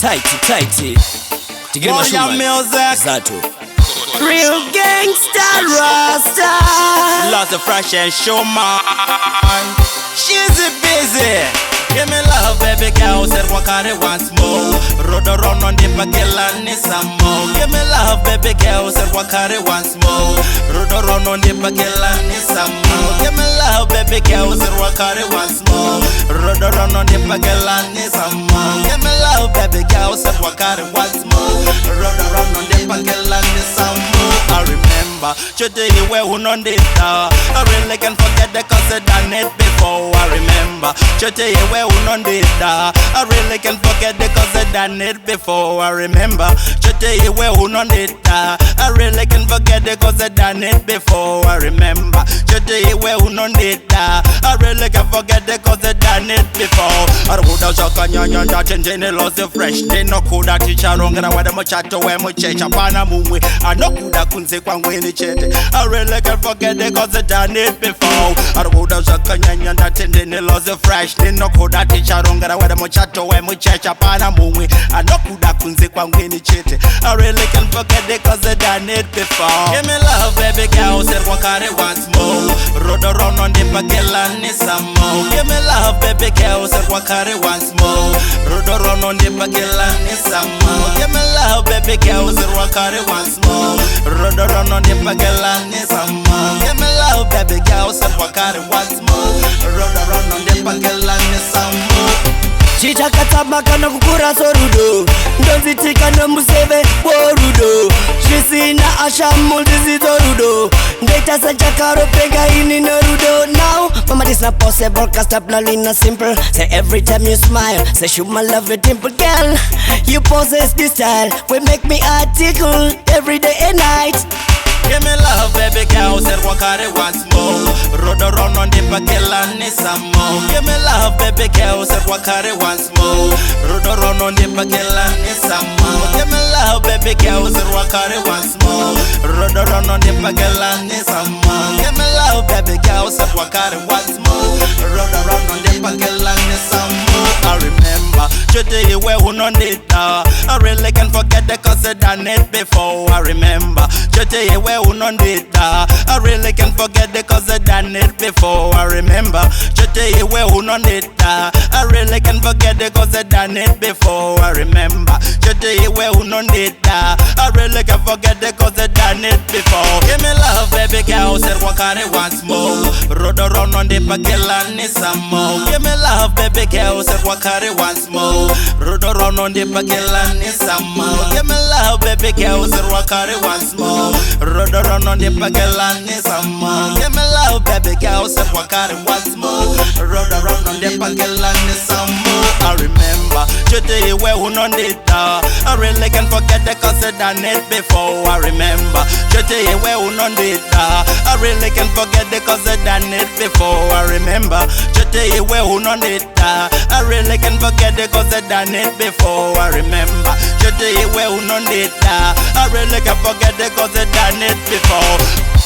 tighty. Tigiri Royal Mashuma. music. Zato. Real gangsta Rasta. Lots of fresh and show man. She's busy. Give me love, baby girl, said Wakari once more. Road around on the Bagella, some more. Give me love, baby girl, said Wakari once more. Road around on the Bagella, some more. Give me love, baby girl, said Wakari once more. Road around on the Bagella, some more. Give me love, baby girl, said Wakari once more. Road around on the Bagella, some more. I remember, today you were on the star. I really can't forget the cause I done it before. I remember, today you were on the star. I really can't forget the cause I done it before. I remember, today you were on the star. I really can't forget the cause I done it before. I remember, today you were on the star. I really can't forget the cause I done it before. I would have shot on your that and then lost the fresh. They no could that teacher wrong and I want them chat to where my church upon a moon. I know could that couldn't say one way in the chat. I really can't forget the cause I done it before. I would have shot on your that and then lost the fresh. They no could that teacher wrong and I want them chat to where my church upon a moon. I know could that couldn't say one way in the chat. I really can't forget the cause I done it before. Give me love, baby girl, said Wakari once more. Road around on the Bagella, some more. Give me love, baby girl, said Wakari once more. Road around on the Bagella, some more. Give me love, baby girl, said Wakari once more. Road around on the Bagella, some more. Give me love, baby girl, said Wakari once more. Road around on the Bagella, some more. Chichakatabaka no kukura sorudo. Ndozitika no museve worudo. Shisina ashamul dizitorudo. Data sanchakaro pega ini norudo. Now, mama this not possible cause stop not simple. Say every time you smile, say shoot my love your dimple girl. You possess this style, will make me article every day and night. Give me love, baby girl, said Wakari once more. Road around on the Bagella, some more. Give me love, baby girl, said Wakari once more. Road around on the Bagella, some more. Give me love, baby girl, said Wakari once more. Road around on the Bagella, some more. Give me love, baby girl, said Wakari once more. Road around on the Bagella, some more. I remember, today you were on the star. I really can't forget the cause I done it before. I remember, today you were on the star. I really can't forget the cause I done it before. I remember, today you were on the star. I really can't forget the cause I done it before. I remember, today you were on the star. I really can't forget the cause I done it before. Give me love, baby girl, said Wakari once more. Road around on the Bagella, some more. Give me love, baby girl, said Wakari once more. Road around on the Bagella, some more. Give me love, baby girl, said Wakari once more. Road around on the Bagella, some more. Give me love, baby girl, said Wakari once more. Road around on the Bagella, some more. I remember, today you were on the star. I really can't forget the cause I done it before. I remember, today you were on the star. I really can't forget the cause I done it before. I remember, today you were on the star. I really can't forget the cause I done it before. I remember, today you were on the star. I really can't forget the cause I done it before.